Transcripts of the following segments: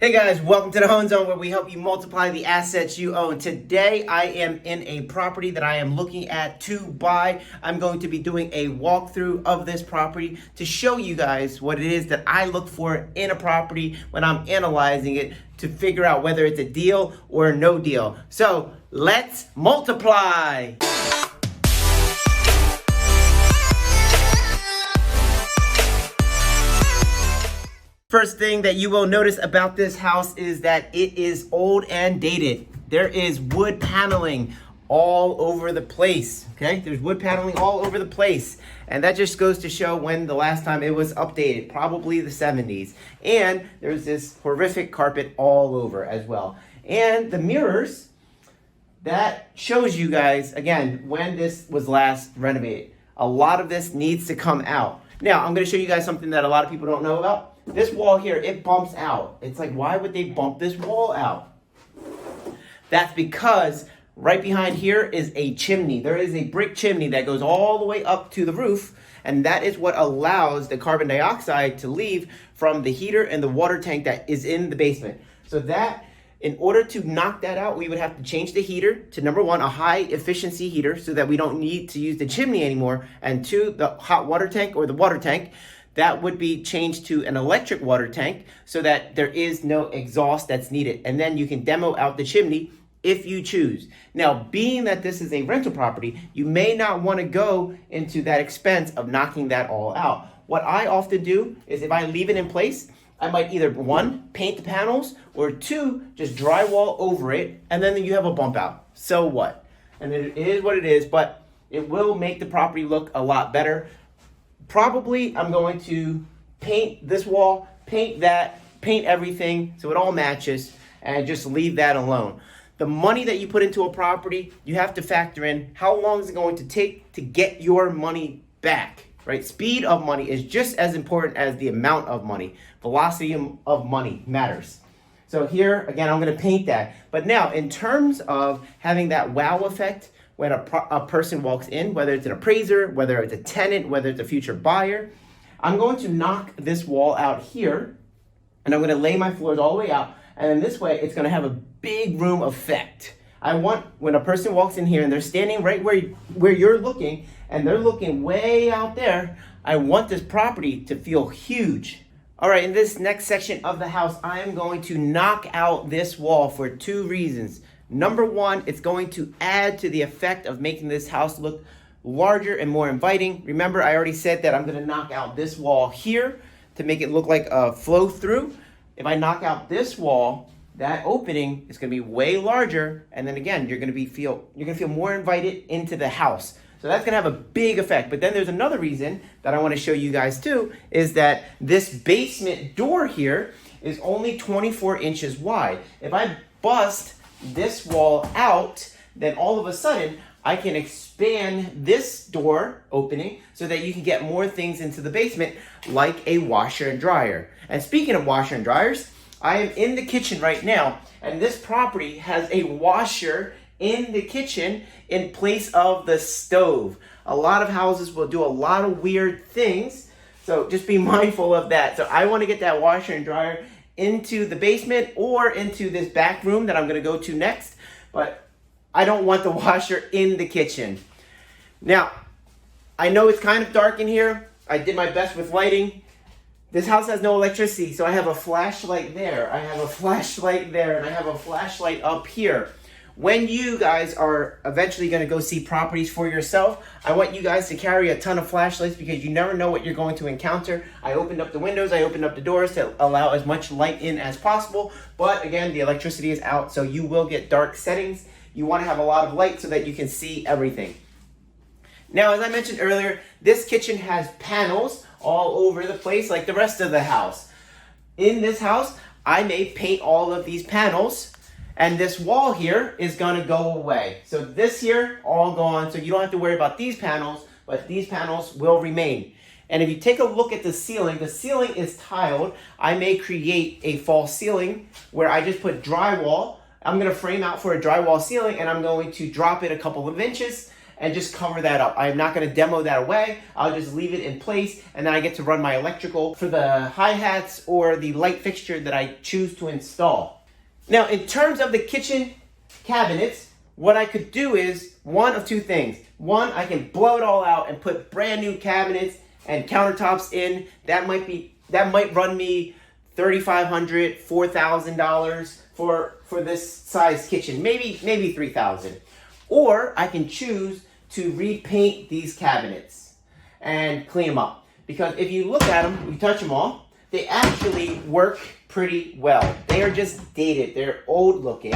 Hey guys, welcome to the Home Zone where we help you multiply the assets you own. Today I am in a property that I am looking at to buy. I'm going to be doing a walkthrough of this property to show you guys what it is that I look for in a property when I'm analyzing it to figure out whether it's a deal or no deal. So let's multiply. First thing that you will notice about this house is that it is old and dated. There is wood paneling all over the place, okay? There's wood paneling all over the place. And that just goes to show when the last time it was updated, probably the 70s. And there's this horrific carpet all over as well. And the mirrors, that shows you guys, again, when this was last renovated. A lot of this needs to come out. Now, I'm gonna show you guys something that a lot of people don't know about. This wall here, it bumps out. It's like, why would they bump this wall out? That's because right behind here is a chimney. There is a brick chimney that goes all the way up to the roof, and that is what allows the carbon dioxide to leave from the heater and the water tank that is in the basement. So that, in order to knock that out, we would have to change the heater to, number one, a high efficiency heater so that we don't need to use the chimney anymore, and two, the hot water tank or the water tank, that would be changed to an electric water tank so that there is no exhaust that's needed. And then you can demo out the chimney if you choose. Now, being that this is a rental property, you may not want to go into that expense of knocking that all out. What I often do is if I leave it in place, I might either one, paint the panels, or two, just drywall over it, and then you have a bump out. So what? And it is what it is, but it will make the property look a lot better. Probably I'm going to paint this wall, paint that, paint everything so it all matches, and just leave that alone. The money that you put into a property, you have to factor in how long is it going to take to get your money back, right? Speed of money is just as important as the amount of money. Velocity of money matters. So here, again, I'm going to paint that. But now, in terms of having that wow effect, when a person walks in, whether it's an appraiser, whether it's a tenant, whether it's a future buyer, I'm going to knock this wall out here, and I'm going to lay my floors all the way out, and then this way, it's going to have a big room effect. I want, when a person walks in here and they're standing right where you're looking, and they're looking way out there, I want this property to feel huge. All right, in this next section of the house, I am going to knock out this wall for two reasons. Number one, it's going to add to the effect of making this house look larger and more inviting. Remember, I already said that I'm going to knock out this wall here to make it look like a flow through. If I knock out this wall, that opening is going to be way larger, and then again, you're going to feel more invited into the house. So that's going to have a big effect. But then there's another reason that I want to show you guys too, is that this basement door here is only 24 inches wide. If I bust this wall out, then all of a sudden I can expand this door opening so that you can get more things into the basement, like a washer and dryer. And speaking of washer and dryers, I am in the kitchen right now, and this property has a washer in the kitchen in place of the stove. A lot of houses will do a lot of weird things, so just be mindful of that. So I want to get that washer and dryer into the basement or into this back room that I'm going to go to next, but I don't want the washer in the kitchen. Now, I know it's kind of dark in here. I did my best with lighting. This house has no electricity, so I have a flashlight there. I have a flashlight there, and I have a flashlight up here. When you guys are eventually going to go see properties for yourself, I want you guys to carry a ton of flashlights because you never know what you're going to encounter. I opened up the windows, I opened up the doors to allow as much light in as possible. But again, the electricity is out, so you will get dark settings. You want to have a lot of light so that you can see everything. Now, as I mentioned earlier, this kitchen has panels all over the place like the rest of the house. In this house, I may paint all of these panels, and this wall here is going to go away. So this here, all gone. So you don't have to worry about these panels, but these panels will remain. And if you take a look at the ceiling is tiled. I may create a false ceiling where I just put drywall. I'm going to frame out for a drywall ceiling, and I'm going to drop it a couple of inches. and just cover that up. I'm not going to demo that away. I'll just leave it in place, and then I get to run my electrical for the hi-hats or the light fixture that I choose to install. Now, in terms of the kitchen cabinets, what I could do is one of two things. One, I can blow it all out and put brand new cabinets and countertops in. That might run me $3,500, $4,000 for this size kitchen, maybe $3,000. Or I can choose to repaint these cabinets and clean them up. Because if you look at them, you touch them all, they actually work pretty well. They are just dated, they're old looking.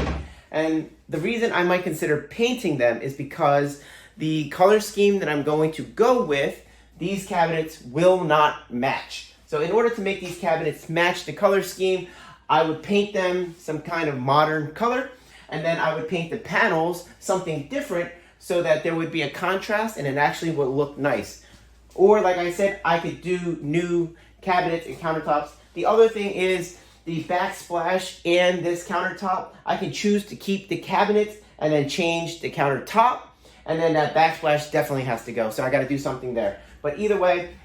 And the reason I might consider painting them is because the color scheme that I'm going to go with, these cabinets will not match. So in order to make these cabinets match the color scheme, I would paint them some kind of modern color, and then I would paint the panels something different so that there would be a contrast and it actually would look nice. Or like I said, I could do new cabinets and countertops. The other thing is the backsplash and this countertop, I can choose to keep the cabinets and then change the countertop, and then that backsplash definitely has to go. So I got to do something there. But either way,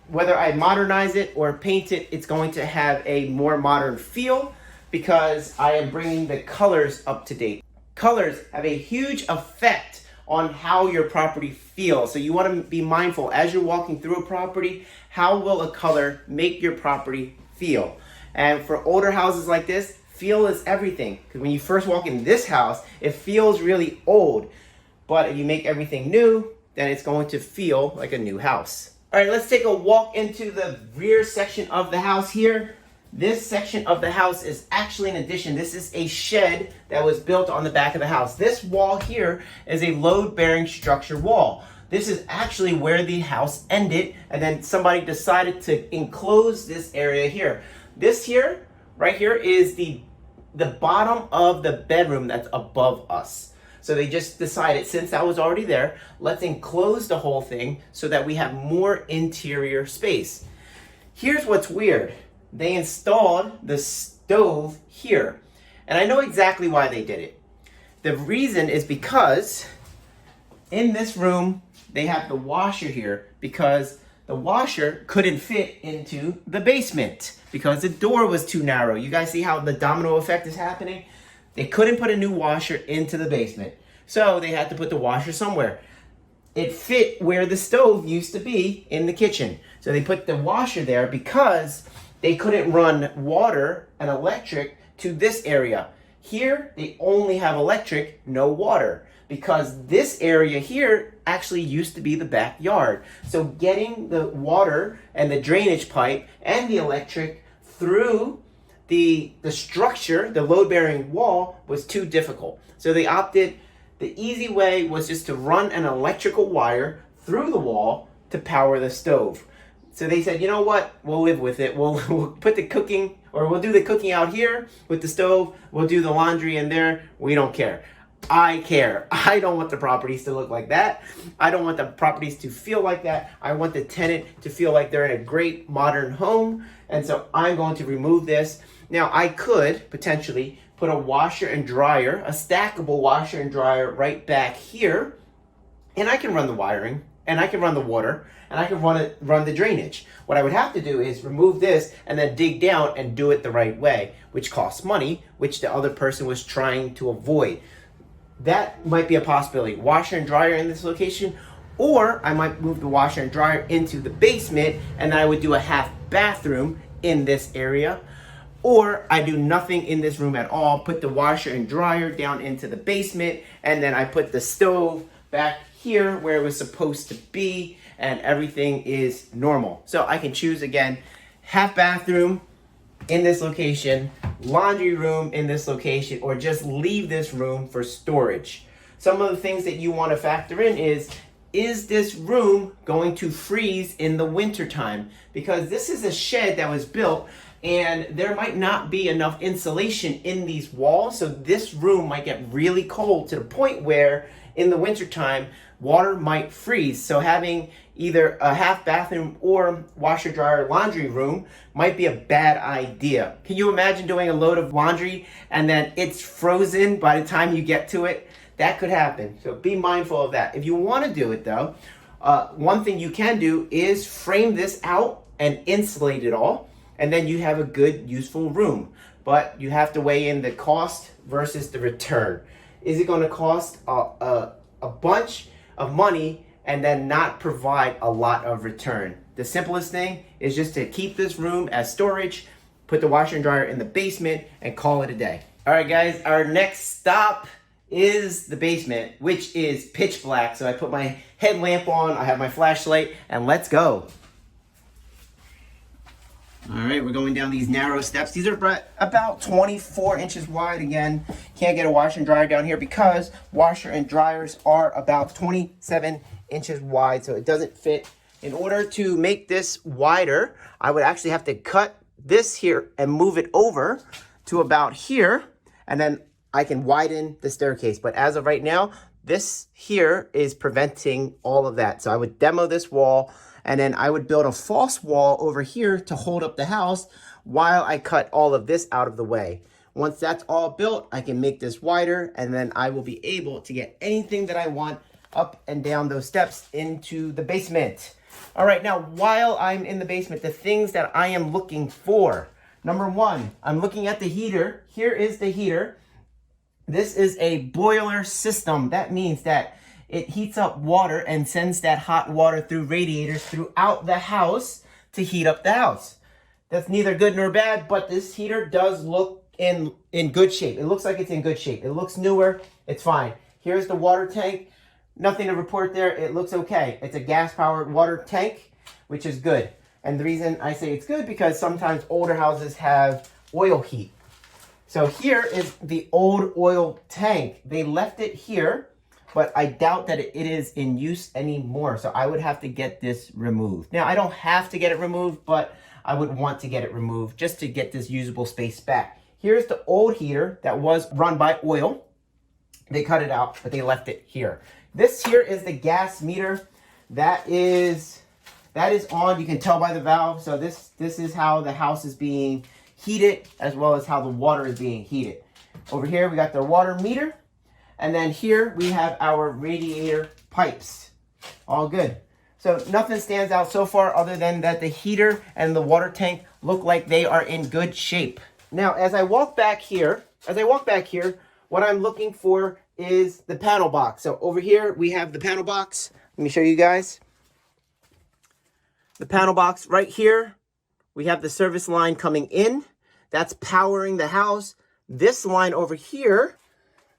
whether I modernize it or paint it, it's going to have a more modern feel because I am bringing the colors up to date. Colors have a huge effect on how your property feels. So you want to be mindful as you're walking through a property, how will a color make your property feel? And for older houses like this, feel is everything. Because when you first walk in this house, it feels really old. But if you make everything new, then it's going to feel like a new house. All right, let's take a walk into the rear section of the house here. This section of the house is actually an addition. This is a shed that was built on the back of the house. This wall here is a load-bearing structure wall. This is actually where the house ended, and then somebody decided to enclose this area here. This here, right here, is the bottom of the bedroom that's above us. So they just decided, since that was already there, let's enclose the whole thing so that we have more interior space. Here's what's weird. They installed the stove here. And I know exactly why they did it. The reason is because in this room, they have the washer here because the washer couldn't fit into the basement because the door was too narrow. You guys see how the domino effect is happening? They couldn't put a new washer into the basement. So they had to put the washer somewhere. It fit where the stove used to be in the kitchen. So they put the washer there because they couldn't run water and electric to this area. Here, they only have electric, no water, because this area here actually used to be the backyard. So getting the water and the drainage pipe and the electric through the structure, the load-bearing wall, was too difficult. So they opted, the easy way was just to run an electrical wire through the wall to power the stove. So they said, you know what, we'll live with it. We'll put the cooking, or we'll do the cooking out here with the stove. We'll do the laundry in there. We don't care. I care. I don't want the properties to look like that. I don't want the properties to feel like that. I want the tenant to feel like they're in a great modern home. And so I'm going to remove this. Now I could potentially put a washer and dryer, a stackable washer and dryer right back here. And I can run the wiring, and I can run the water, and I can run the drainage. What I would have to do is remove this and then dig down and do it the right way, which costs money, which the other person was trying to avoid. That might be a possibility. Washer and dryer in this location, or I might move the washer and dryer into the basement and then I would do a half bathroom in this area. Or I do nothing in this room at all, put the washer and dryer down into the basement, and then I put the stove back here where it was supposed to be, and everything is normal. So I can choose again, half bathroom in this location, laundry room in this location, or just leave this room for storage. Some of the things that you want to factor in is this room going to freeze in the wintertime? Because this is a shed that was built and there might not be enough insulation in these walls, so this room might get really cold to the point where in the wintertime, water might freeze. So having either a half bathroom or washer, dryer, laundry room might be a bad idea. Can you imagine doing a load of laundry and then it's frozen by the time you get to it? that could happen. So be mindful of that. If you want to do it though, one thing you can do is frame this out and insulate it all, and then you have a good, useful room. But you have to weigh in the cost versus the return. Is it going to cost a bunch of money and then not provide a lot of return? The simplest thing is just to keep this room as storage, put the washer and dryer in the basement, and call it a day. All right, guys, our next stop is the basement, which is pitch black. So I put my headlamp on, I have my flashlight, and let's go. All right, we're going down these narrow steps. These are about 24 inches wide. Again, can't get a washer and dryer down here because washer and dryers are about 27 inches wide, so it doesn't fit. In order to make this wider, I would actually have to cut this here and move it over to about here, and then I can widen the staircase. But as of right now, this here is preventing all of that. So I would demo this wall, and then I would build a false wall over here to hold up the house while I cut all of this out of the way. Once that's all built, I can make this wider, and then I will be able to get anything that I want up and down those steps into the basement. All right, now while I'm in the basement, the things that I am looking for. Number one, I'm looking at the heater. Here is the heater. This is a boiler system. That means that it heats up water and sends that hot water through radiators throughout the house to heat up the house. That's neither good nor bad, but this heater does look in good shape. It looks like it's in good shape. It looks newer. It's fine. Here's the water tank. Nothing to report there. It looks okay. It's a gas-powered water tank, which is good. And the reason I say it's good because sometimes older houses have oil heat. So here is the old oil tank. They left it here, but I doubt that it is in use anymore. So I would have to get this removed. Now, I don't have to get it removed, but I would want to get it removed just to get this usable space back. Here's the old heater that was run by oil. They cut it out, but they left it here. This here is the gas meter. That is on. You can tell by the valve. So this is how the house is being heated, as well as how the water is being heated. Over here, we got the water meter. And then here we have our radiator pipes. All good. So nothing stands out so far other than that the heater and the water tank look like they are in good shape. Now, as I walk back here, what I'm looking for is the panel box. So over here, we have the panel box. Let me show you guys. The panel box right here, we have the service line coming in. That's powering the house. This line over here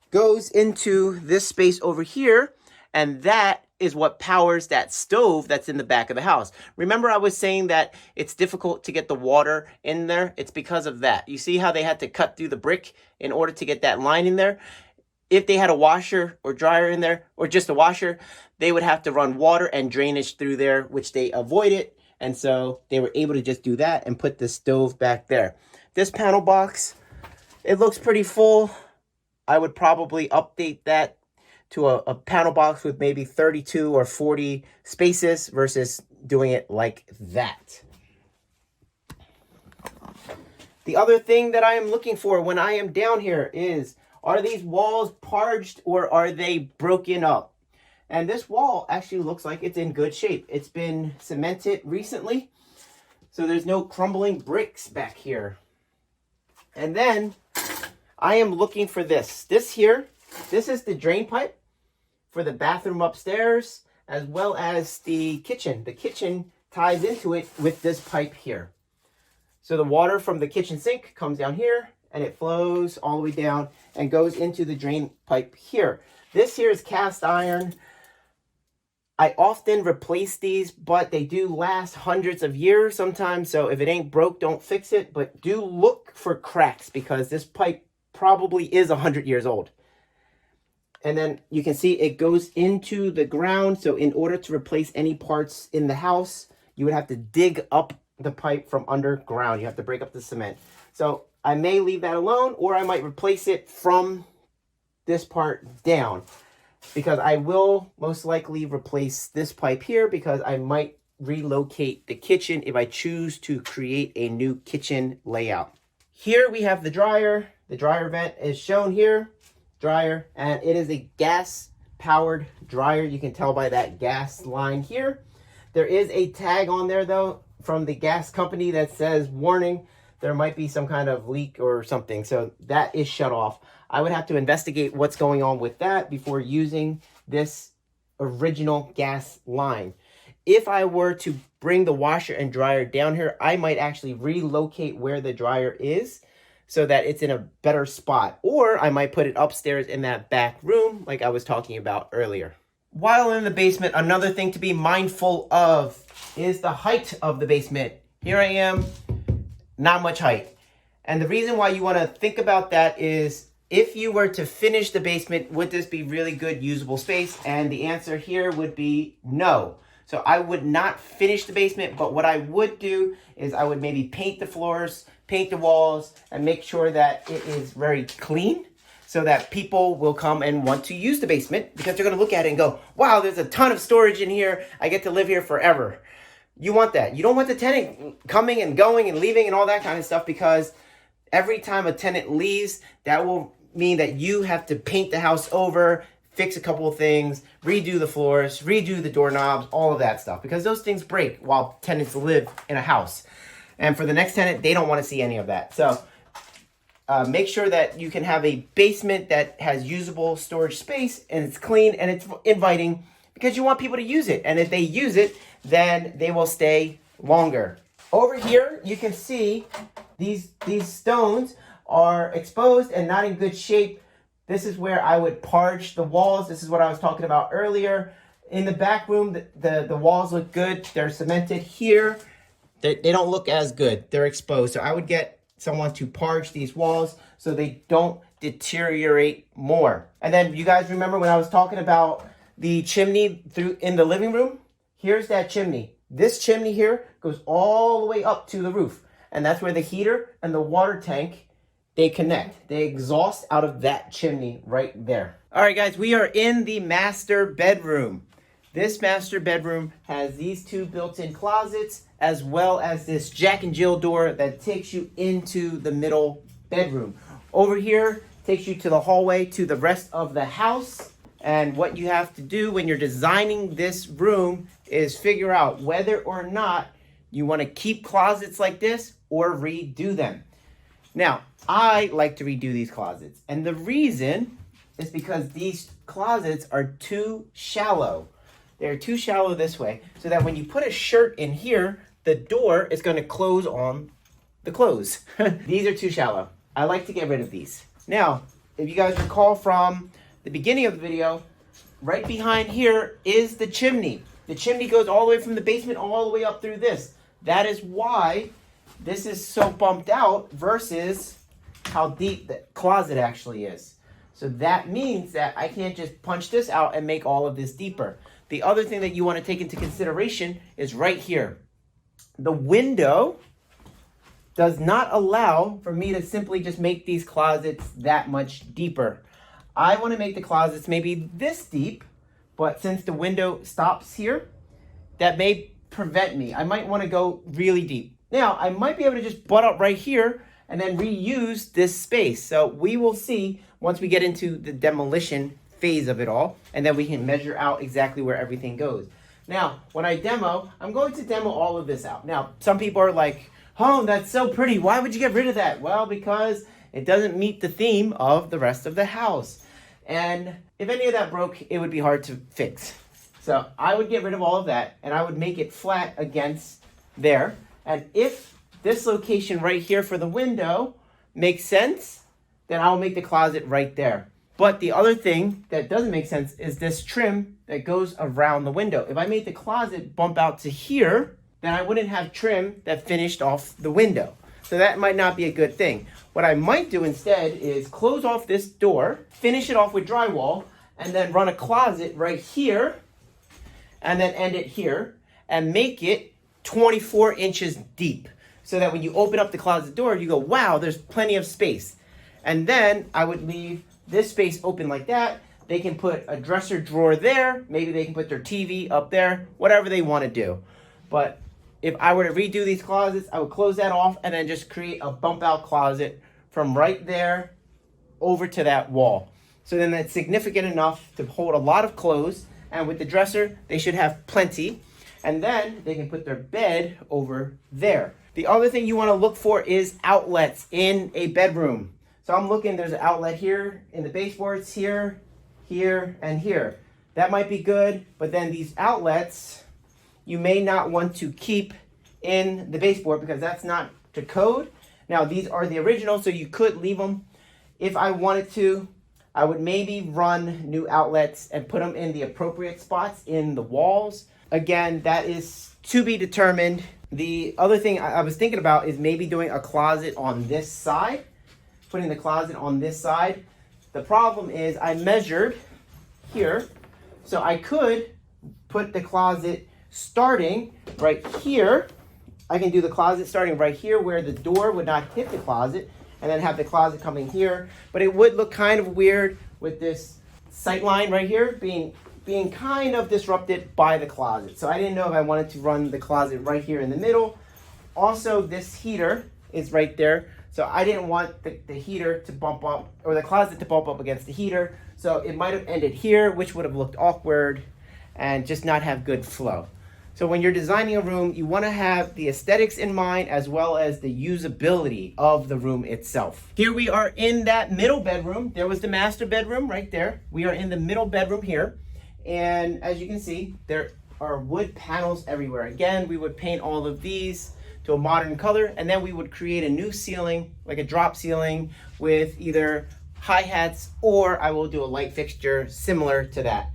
goes into this space over here, and that is what powers that stove that's in the back of the house. Remember I was saying that it's difficult to get the water in there? It's because of that. You see how they had to cut through the brick in order to get that line in there? If they had a washer or dryer in there, or just a washer, they would have to run water and drainage through there, which they avoided. And so they were able to just do that and put the stove back there. This panel box, it looks pretty full. I would probably update that to a panel box with maybe 32 or 40 spaces versus doing it like that. The other thing that I am looking for when I am down here is, are these walls parged or are they broken up? And this wall actually looks like it's in good shape. It's been cemented recently, so there's no crumbling bricks back here. And then I am looking for this. This is the drain pipe for the bathroom upstairs, as well as the kitchen. The kitchen ties into it with this pipe here. So the water from the kitchen sink comes down here, and it flows all the way down and goes into the drain pipe here. This here is cast iron. I often replace these, but they do last hundreds of years sometimes. So if it ain't broke, don't fix it. But do look for cracks because this pipe probably is 100 years old. And then you can see it goes into the ground. So in order to replace any parts in the house, you would have to dig up the pipe from underground. You have to break up the cement. So I may leave that alone, or I might replace it from this part down, because I will most likely replace this pipe here because I might relocate the kitchen if I choose to create a new kitchen layout. Here we have the dryer. The dryer vent is shown here. dryer, and it is a gas powered dryer. You can tell by that gas line here. There is a tag on there though from the gas company that says warning, there might be some kind of leak or something, so that is shut off. I would have to investigate what's going on with that before using this original gas line. If I were to bring the washer and dryer down here, I might actually relocate where the dryer is so that it's in a better spot. Or I might put it upstairs in that back room like I was talking about earlier. While in the basement, another thing to be mindful of is the height of the basement. Here I am, not much height. And the reason why you want to think about that is if you were to finish the basement, would this be really good usable space? And the answer here would be no. So I would not finish the basement, but what I would do is I would maybe paint the floors, paint the walls, and make sure that it is very clean so that people will come and want to use the basement because they're going to look at it and go, wow, there's a ton of storage in here. I get to live here forever. You want that. You don't want the tenant coming and going and leaving and all that kind of stuff, because every time a tenant leaves, that will mean that you have to paint the house over, fix a couple of things, redo the floors, redo the doorknobs, all of that stuff, because those things break while tenants live in a house. And for the next tenant, they don't want to see any of that. So make sure that you can have a basement that has usable storage space and it's clean and it's inviting, because you want people to use it. And if they use it, then they will stay longer. Over here, you can see these stones are exposed and not in good shape. This is where I would parge the walls. This is what I was talking about earlier. In the back room, the walls look good. They're cemented. Here, they don't look as good. They're exposed. So I would get someone to parge these walls so they don't deteriorate more. And then you guys remember when I was talking about the chimney in the living room? Here's that chimney. This chimney here goes all the way up to the roof. And that's where the heater and the water tank, they connect. They exhaust out of that chimney right there. All right, guys, we are in the master bedroom. This master bedroom has these two built-in closets as well as this Jack and Jill door that takes you into the middle bedroom. Over here takes you to the hallway to the rest of the house. And what you have to do when you're designing this room is figure out whether or not you want to keep closets like this or redo them. Now, I like to redo these closets. And the reason is because these closets are too shallow. They're too shallow this way, so that when you put a shirt in here, the door is going to close on the clothes. These are too shallow. I like to get rid of these. Now, if you guys recall from the beginning of the video, right behind here is the chimney. The chimney goes all the way from the basement all the way up through this. That is why this is so bumped out versus how deep the closet actually is. So that means that I can't just punch this out and make all of this deeper. The other thing that you want to take into consideration is right here. The window does not allow for me to simply just make these closets that much deeper. I want to make the closets maybe this deep, but since the window stops here, that may prevent me. I might want to go really deep. Now, I might be able to just butt up right here and then reuse this space. So we will see once we get into the demolition phase of it all, and then we can measure out exactly where everything goes. Now, when I demo, I'm going to demo all of this out. Now, some people are like, oh, that's so pretty. Why would you get rid of that? Well, because it doesn't meet the theme of the rest of the house. And if any of that broke, it would be hard to fix. So I would get rid of all of that, and I would make it flat against there. And if this location right here for the window makes sense, then I'll make the closet right there. But the other thing that doesn't make sense is this trim that goes around the window. If I made the closet bump out to here, then I wouldn't have trim that finished off the window. So that might not be a good thing. What I might do instead is close off this door, finish it off with drywall, and then run a closet right here, and then end it here, and make it 24 inches deep. So that when you open up the closet door, you go, wow, there's plenty of space. And then I would leave this space open like that. They can put a dresser drawer there. Maybe they can put their TV up there, whatever they want to do. But if I were to redo these closets, I would close that off and then just create a bump out closet from right there over to that wall. So then that's significant enough to hold a lot of clothes. And with the dresser, they should have plenty. And then they can put their bed over there. The other thing you want to look for is outlets in a bedroom. So I'm looking, there's an outlet here in the baseboards, here, here, and here. That might be good, but then these outlets, you may not want to keep in the baseboard because that's not to code. Now these are the original, so you could leave them. If I wanted to, I would maybe run new outlets and put them in the appropriate spots in the walls. Again, that is to be determined. The other thing I was thinking about is maybe doing a closet on this side, putting the closet on this side. The problem is I measured here, so I could put the closet starting right here. I can do the closet starting right here where the door would not hit the closet, and then have the closet coming here. But it would look kind of weird with this sight line right here being kind of disrupted by the closet. So I didn't know if I wanted to run the closet right here in the middle. Also, this heater is right there. So I didn't want the heater to bump up, or the closet to bump up against the heater. So it might have ended here, which would have looked awkward and just not have good flow. So when you're designing a room, you want to have the aesthetics in mind as well as the usability of the room itself. Here we are in that middle bedroom. There was the master bedroom right there. We are in the middle bedroom here. And as you can see, there are wood panels everywhere. Again, we would paint all of these to a modern color, and then we would create a new ceiling, like a drop ceiling with either hi-hats, or I will do a light fixture similar to that.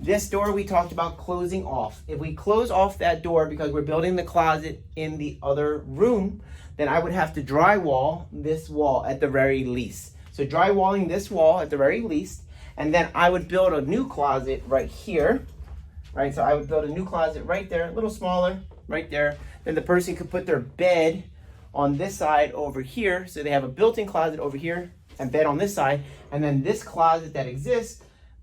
This door we talked about closing off. If we close off that door because we're building the closet in the other room, then I would have to drywall this wall at the very least. So drywalling this wall at the very least, and then I would build a new closet right here, right? So I would build a new closet right there, a little smaller, right there. Then the person could put their bed on this side over here. So they have a built-in closet over here and bed on this side. And then this closet that exists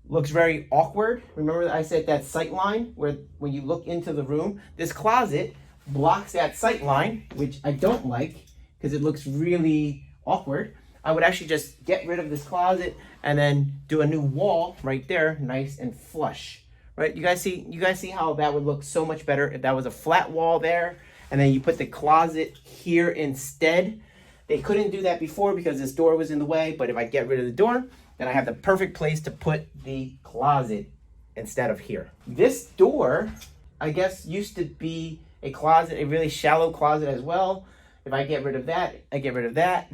looks very awkward. Remember that I said that sight line where when you look into the room, this closet blocks that sight line, which I don't like because it looks really awkward. I would actually just get rid of this closet and then do a new wall right there, nice and flush. Right? You guys see how that would look so much better if that was a flat wall there and then you put the closet here instead. They couldn't do that before because this door was in the way, but if I get rid of the door, then I have the perfect place to put the closet instead of here. This door, I guess, used to be a closet, a really shallow closet as well. If I get rid of that, I get rid of that.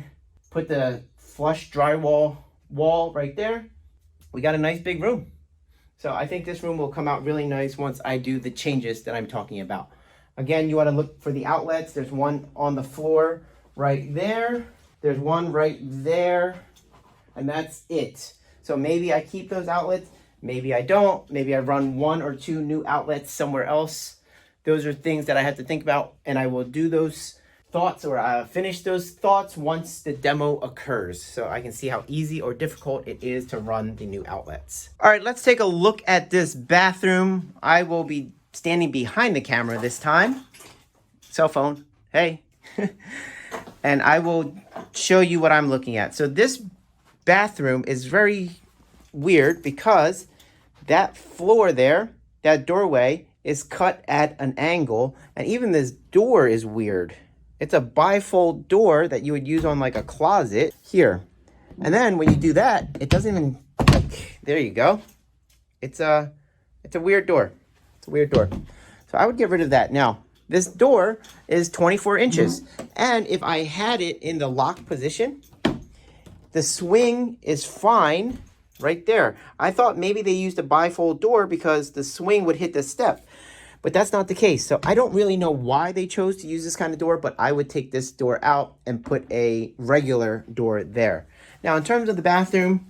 Put the flush drywall wall right there. We got a nice big room. So I think this room will come out really nice once I do the changes that I'm talking about. Again, you want to look for the outlets. There's one on the floor right there. There's one right there. And that's it. So maybe I keep those outlets, maybe I don't. Maybe I run 1 or 2 new outlets somewhere else. Those are things that I have to think about, and I will do those thoughts or finish those thoughts once the demo occurs, so I can see how easy or difficult it is to run the new outlets. All right, let's take a look at this bathroom. I will be standing behind the camera this time. Cell phone, hey. And I will show you what I'm looking at. So this bathroom is very weird because that floor there, that doorway, is cut at an angle, and even this door is weird. It's a bifold door that you would use on like a closet here. And then when you do that, it doesn't even, like, there you go. It's a weird door. It's a weird door. So I would get rid of that. Now, this door is 24 inches. And if I had it in the lock position, the swing is fine right there. I thought maybe they used a bifold door because the swing would hit the step, but that's not the case. So I don't really know why they chose to use this kind of door, but I would take this door out and put a regular door there. Now, in terms of the bathroom,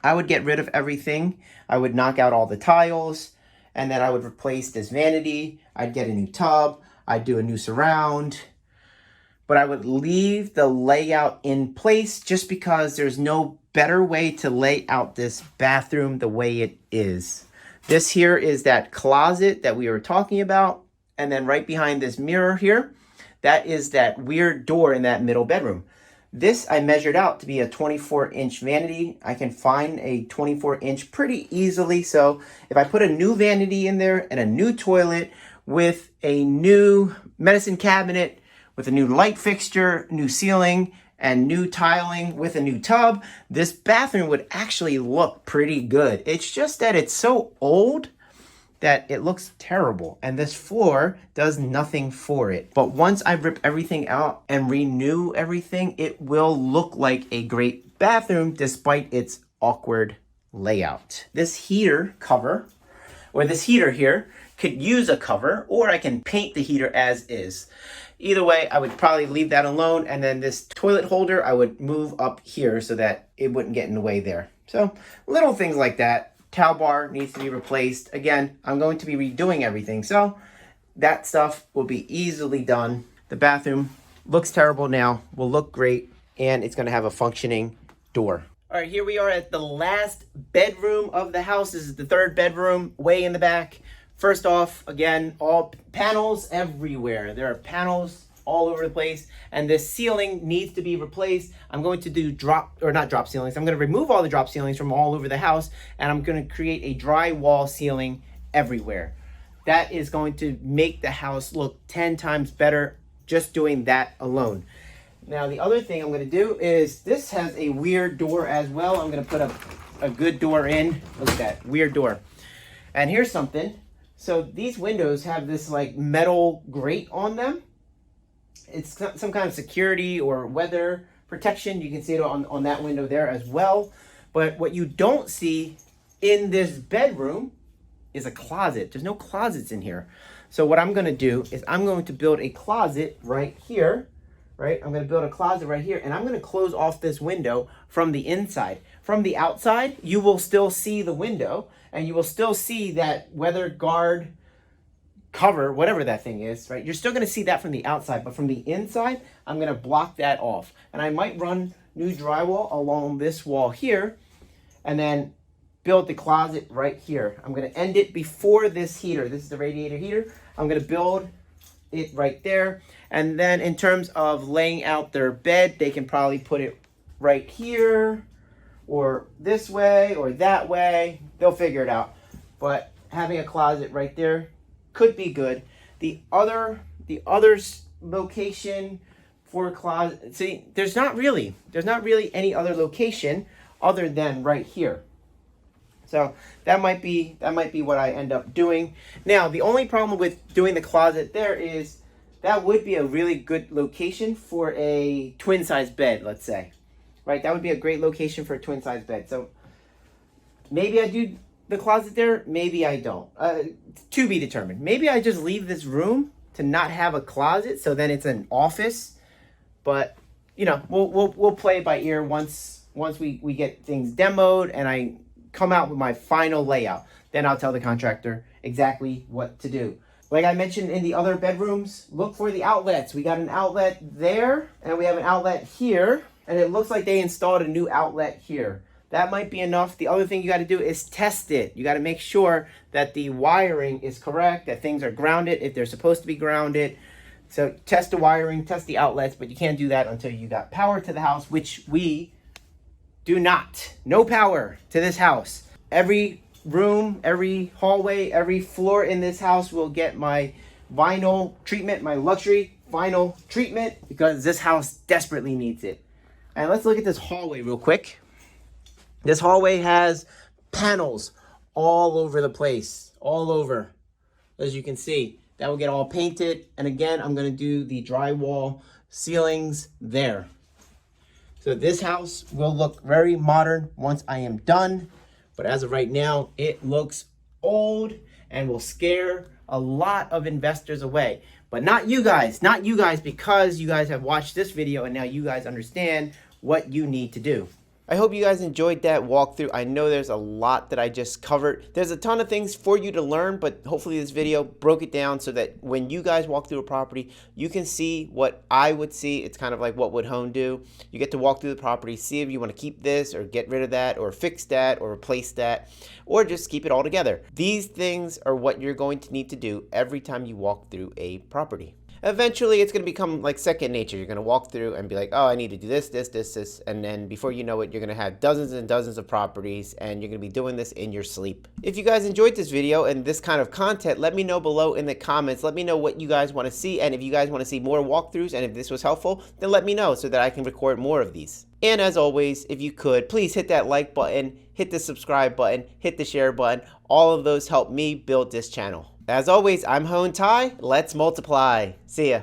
I would get rid of everything. I would knock out all the tiles, and then I would replace this vanity. I'd get a new tub. I'd do a new surround. But I would leave the layout in place just because there's no better way to lay out this bathroom the way it is. This here is that closet that we were talking about. And then right behind this mirror here, that is that weird door in that middle bedroom. This I measured out to be a 24-inch vanity. I can find a 24-inch pretty easily. So if I put a new vanity in there and a new toilet with a new medicine cabinet, with a new light fixture, new ceiling, and new tiling with a new tub, this bathroom would actually look pretty good. It's just that it's so old that it looks terrible, and this floor does nothing for it. But once I rip everything out and renew everything, it will look like a great bathroom despite its awkward layout. This heater cover, or this heater here, could use a cover, or I can paint the heater as is. Either way, I would probably leave that alone, and then this toilet holder I would move up here so that it wouldn't get in the way there. So little things like that. Towel bar needs to be replaced. Again, I'm going to be redoing everything, so that stuff will be easily done. The bathroom looks terrible now, will look great, and it's going to have a functioning door. All right, here we are at the last bedroom of the house. This is the third bedroom, way in the back. First off, again, all panels everywhere. There are panels all over the place, and this ceiling needs to be replaced. I'm going to do not drop ceilings. I'm going to remove all the drop ceilings from all over the house, and I'm going to create a drywall ceiling everywhere. That is going to make the house look 10 times better just doing that alone. Now, the other thing I'm going to do is this has a weird door as well. I'm going to put a good door in. Look at that, weird door. And here's something. So these windows have this like metal grate on them. It's some kind of security or weather protection. You can see it on that window there as well. But what you don't see in this bedroom is a closet. There's no closets in here. So what I'm going to do is I'm going to build a closet right here. Right? I'm going to build a closet right here, and I'm going to close off this window from the inside. From the outside, you will still see the window, and you will still see that weather guard cover, whatever that thing is, right? You're still going to see that from the outside, but from the inside, I'm going to block that off. And I might run new drywall along this wall here, and then build the closet right here. I'm going to end it before this heater. This is the radiator heater. I'm going to build it right there. And then in terms of laying out their bed, they can probably put it right here, or this way, or that way. They'll figure it out. But having a closet right there could be good. The other location for a closet, see, there's not really any other location other than right here. So that might be what I end up doing. Now, the only problem with doing the closet there is that would be a really good location for a twin size bed, let's say. Right? That would be a great location for a twin size bed. So maybe I do the closet there, maybe I don't. To be determined. Maybe I just leave this room to not have a closet, so then it's an office. But you know, we'll play it by ear once we get things demoed and I come out with my final layout. Then I'll tell the contractor exactly what to do. Like I mentioned in the other bedrooms, look for the outlets. We got an outlet there, and we have an outlet here, and it looks like they installed a new outlet here. That might be enough. The other thing you got to do is test it. You got to make sure that the wiring is correct, that things are grounded if they're supposed to be grounded. So test the wiring, test the outlets, but you can't do that until you got power to the house, which we do not. No power to this house. Every room, every hallway, every floor in this house will get my vinyl treatment, my luxury vinyl treatment, because this house desperately needs it. And let's look at this hallway real quick. This hallway has panels all over the place, all over, as you can see. That will get all painted. And again, I'm going to do the drywall ceilings there. So this house will look very modern once I am done. But as of right now, it looks old and will scare a lot of investors away. But not you guys, because you guys have watched this video and now you guys understand what you need to do. I hope you guys enjoyed that walkthrough. I know there's a lot that I just covered. There's a ton of things for you to learn, but hopefully this video broke it down so that when you guys walk through a property, you can see what I would see. It's kind of like what would Hoan do. You get to walk through the property, see if you want to keep this or get rid of that or fix that or replace that or just keep it all together. These things are what you're going to need to do every time you walk through a property. eventually it's going to become like second nature. You're going to walk through and be like, oh, I need to do this, this, this, this. And then before you know it, you're going to have dozens and dozens of properties, and you're going to be doing this in your sleep. If you guys enjoyed this video and this kind of content, let me know below in the comments. Let me know what you guys want to see, and if you guys want to see more walkthroughs, and if this was helpful, then let me know so that I can record more of these. And as always, if you could, please hit that like button, hit the subscribe button, hit the share button. All of those help me build this channel. As always, I'm Hoan Tai. Let's multiply. See ya.